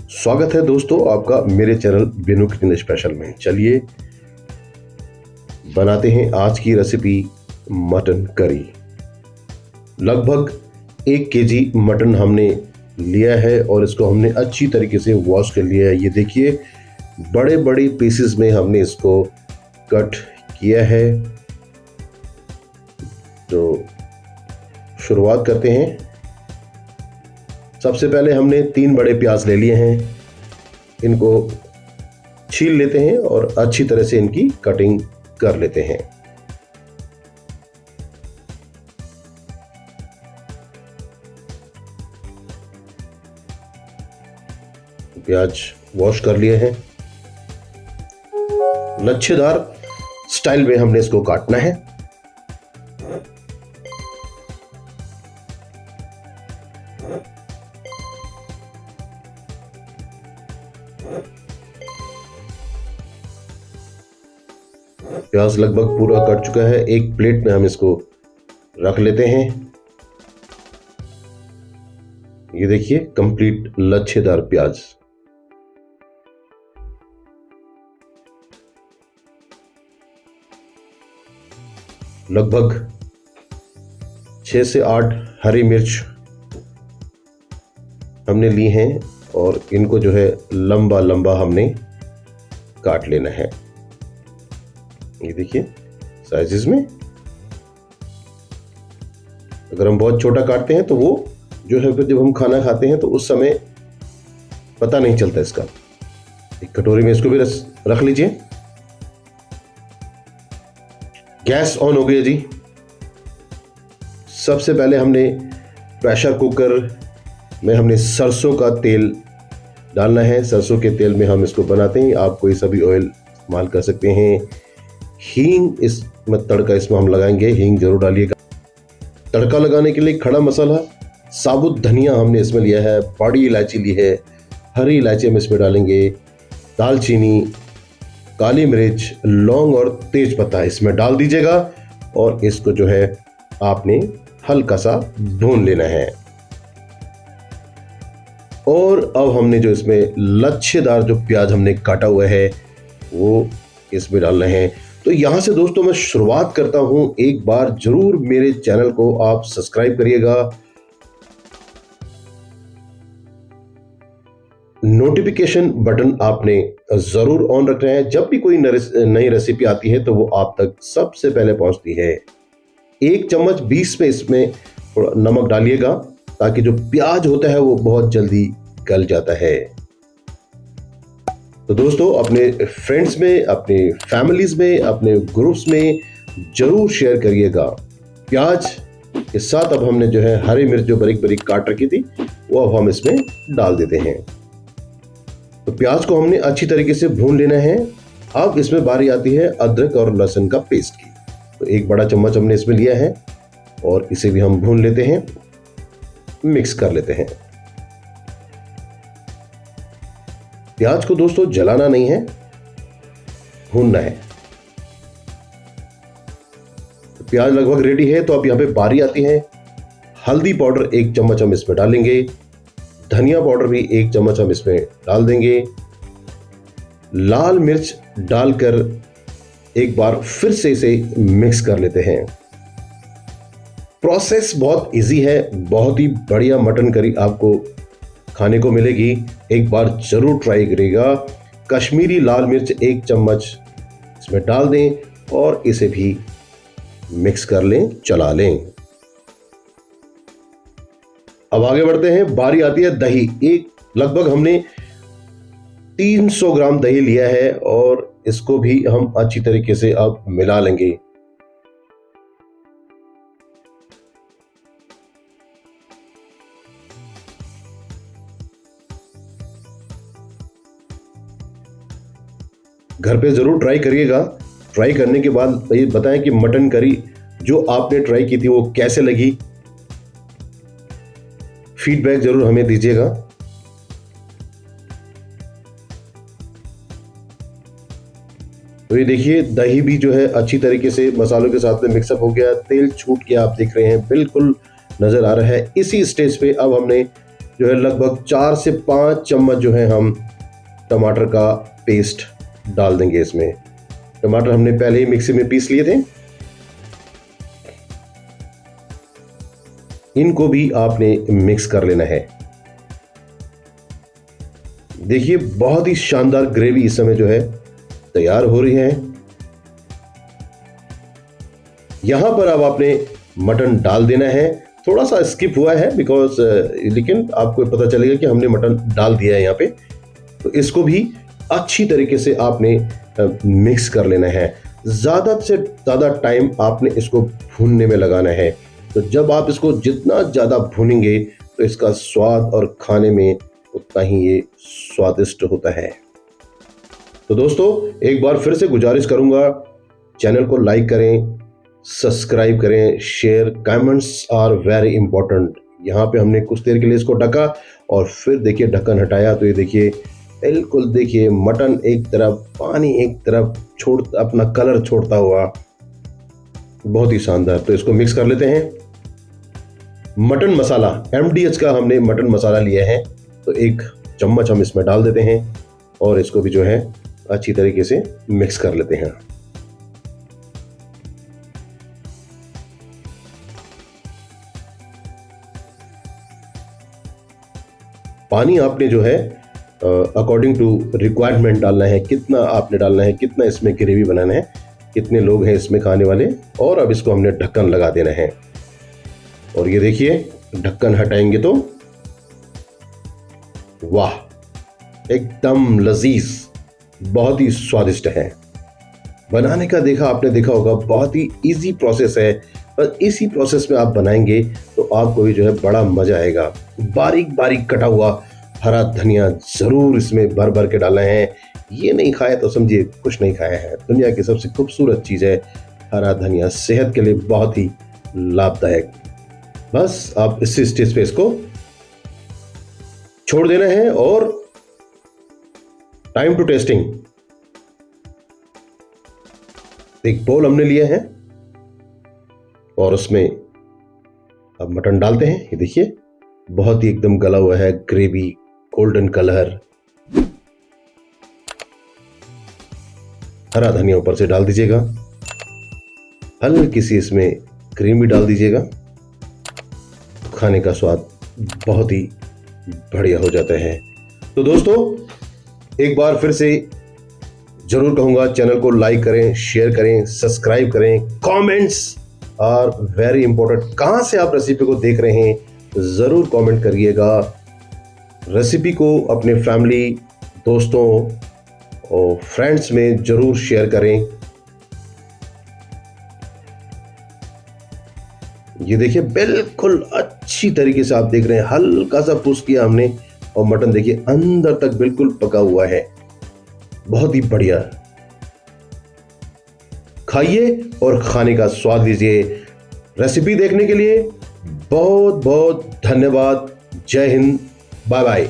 स्वागत है दोस्तों आपका मेरे चैनल बिनु किचन स्पेशल में। चलिए बनाते हैं आज की रेसिपी मटन करी। लगभग 1 केजी मटन हमने लिया है और इसको हमने अच्छी तरीके से वॉश कर लिया है। ये देखिए बड़े बड़े पीसेस में हमने इसको कट किया है। तो शुरुआत करते हैं। सबसे पहले हमने 3 बड़े प्याज ले लिए हैं, इनको छील लेते हैं और अच्छी तरह से इनकी कटिंग कर लेते हैं। प्याज वॉश कर लिए हैं। लच्छेदार स्टाइल में हमने इसको काटना है। प्याज लगभग पूरा कट चुका है। एक प्लेट में हम इसको रख लेते हैं। ये देखिए कंप्लीट लच्छेदार प्याज। लगभग 6 से 8 हरी मिर्च हमने ली हैं और इनको जो है लंबा लंबा हमने काट लेना है। ये देखिए साइजेस में। अगर हम बहुत छोटा काटते हैं तो वो जो है फिर जब हम खाना खाते हैं तो उस समय पता नहीं चलता इसका। एक कटोरी में इसको भी रख लीजिए। गैस ऑन हो गया जी। सबसे पहले हमने प्रेशर कुकर में हमने सरसों का तेल डालना है। सरसों के तेल में हम इसको बनाते हैं। आप कोई सा भी ऑयल इस्तेमाल कर सकते हैं। हींग इसमें तड़का इसमें हम लगाएंगे। हींग जरूर डालिएगा। तड़का लगाने के लिए खड़ा मसाला, साबुत धनिया हमने इसमें लिया है, बड़ी इलायची ली है, हरी इलायची हम इसमें डालेंगे, दालचीनी, काली मिर्च, लौंग और तेज पत्ता इसमें डाल दीजिएगा और इसको जो है आपने हल्का सा भून लेना है। और अब हमने जो इसमें लच्छेदार जो प्याज हमने काटा हुआ है वो इसमें डालना है। तो यहां से दोस्तों मैं शुरुआत करता हूं। एक बार जरूर मेरे चैनल को आप सब्सक्राइब करिएगा, नोटिफिकेशन बटन आपने जरूर ऑन रखना है। जब भी कोई नई रेसिपी आती है तो वो आप तक सबसे पहले पहुंचती है। 1 चम्मच 20 में इसमें थोड़ा नमक डालिएगा ताकि जो प्याज होता है वो बहुत जल्दी गल जाता है। तो दोस्तों अपने फ्रेंड्स में, अपने फैमिलीज में, अपने ग्रुप्स में जरूर शेयर करिएगा। प्याज के साथ अब हमने जो है हरी मिर्च जो बारीक बारीक काट रखी थी वो अब हम इसमें डाल देते हैं। तो प्याज को हमने अच्छी तरीके से भून लेना है। अब इसमें बारी आती है अदरक और लहसुन का पेस्ट की। तो 1 बड़ा चम्मच हमने इसमें लिया है और इसे भी हम भून लेते हैं, मिक्स कर लेते हैं। प्याज को दोस्तों जलाना नहीं है, भूनना है। तो प्याज लगभग रेडी है। तो अब यहां पे बारी आती है हल्दी पाउडर 1 चम्मच हम इसमें डालेंगे, धनिया पाउडर भी 1 चम्मच हम इसमें डाल देंगे। लाल मिर्च डालकर एक बार फिर से इसे मिक्स कर लेते हैं। प्रोसेस बहुत इजी है, बहुत ही बढ़िया मटन करी आपको खाने को मिलेगी। एक बार जरूर ट्राई करिएगा। कश्मीरी लाल मिर्च 1 चम्मच इसमें डाल दें और इसे भी मिक्स कर लें, चला लें। अब आगे बढ़ते हैं। बारी आती है दही। लगभग हमने 300 ग्राम दही लिया है और इसको भी हम अच्छी तरीके से अब मिला लेंगे। घर पे जरूर ट्राई करिएगा। ट्राई करने के बाद ये बताएं कि मटन करी जो आपने ट्राई की थी वो कैसे लगी। फीडबैक जरूर हमें दीजिएगा। तो ये देखिए दही भी जो है अच्छी तरीके से मसालों के साथ में मिक्सअप हो गया। तेल छूट के आप देख रहे हैं, बिल्कुल नजर आ रहा है। इसी स्टेज पे अब हमने जो है लगभग 4 से 5 चम्मच जो है हम टमाटर का पेस्ट डाल देंगे इसमें। टमाटर हमने पहले ही मिक्सी में पीस लिए थे। इनको भी आपने मिक्स कर लेना है। देखिए बहुत ही शानदार ग्रेवी इस समय जो है तैयार हो रही है। यहां पर अब आपने मटन डाल देना है। थोड़ा सा स्किप हुआ है बिकॉज लेकिन आपको पता चलेगा कि हमने मटन डाल दिया है यहाँ पे। तो इसको भी अच्छी तरीके से आपने मिक्स कर लेना है। ज़्यादा से ज़्यादा टाइम आपने इसको भूनने में लगाना है। तो जब आप इसको जितना ज़्यादा भूनेंगे तो इसका स्वाद और खाने में उतना ही ये स्वादिष्ट होता है। तो दोस्तों एक बार फिर से गुजारिश करूंगा, चैनल को लाइक करें, सब्सक्राइब करें, share, comments are very important. यहाँ पे हमने कुछ देर के लिए इसको ढका और फिर देखिए ढक्कन हटाया तो ये देखिए बिल्कुल देखिए मटन एक तरफ, पानी एक तरफ छोड़ अपना कलर छोड़ता हुआ, बहुत ही शानदार। तो इसको मिक्स कर लेते हैं। मटन मसाला MDH का हमने मटन मसाला लिया है, तो 1 चम्मच हम इसमें डाल देते हैं और इसको भी जो है अच्छी तरीके से मिक्स कर लेते हैं। पानी आपने जो है अकॉर्डिंग टू रिक्वायरमेंट डालना है, कितना आपने डालना है, कितना इसमें ग्रेवी बनाना है, कितने लोग हैं इसमें खाने वाले। और अब इसको हमने ढक्कन लगा देना है। और ये देखिए ढक्कन हटाएंगे तो वाह, एकदम लजीज, बहुत ही स्वादिष्ट है। बनाने का आपने देखा होगा, बहुत ही इजी प्रोसेस है। और इसी प्रोसेस में आप बनाएंगे तो आपको भी जो है बड़ा मजा आएगा। बारीक बारीक कटा हुआ हरा धनिया जरूर इसमें भर भर के डालना है। ये नहीं खाया तो समझिए कुछ नहीं खाया है। दुनिया की सबसे खूबसूरत चीज है हरा धनिया, सेहत के लिए बहुत ही लाभदायक। बस आप इसी स्टेज पे इसको छोड़ देना है और टाइम टू टेस्टिंग। एक बोल हमने लिया है और उसमें अब मटन डालते हैं। ये देखिए बहुत ही एकदम गला हुआ है, ग्रेवी, गोल्डन कलर। हरा धनिया ऊपर से डाल दीजिएगा, हल्की सी इसमें क्रीम भी डाल दीजिएगा। खाने का स्वाद बहुत ही बढ़िया हो जाता है। तो दोस्तों एक बार फिर से जरूर कहूंगा, चैनल को लाइक करें, शेयर करें, सब्सक्राइब करें। Comments are very important. कहां से आप रेसिपी को देख रहे हैं जरूर कमेंट करिएगा। रेसिपी को अपने फैमिली, दोस्तों और फ्रेंड्स में जरूर शेयर करें। ये देखिए बिल्कुल अच्छी तरीके से आप देख रहे हैं, हल्का सा पुश किया हमने और मटन देखिए अंदर तक बिल्कुल पका हुआ है। बहुत ही बढ़िया। खाइए और खाने का स्वाद लीजिए। रेसिपी देखने के लिए बहुत बहुत धन्यवाद। जय हिंद, बाय बाय।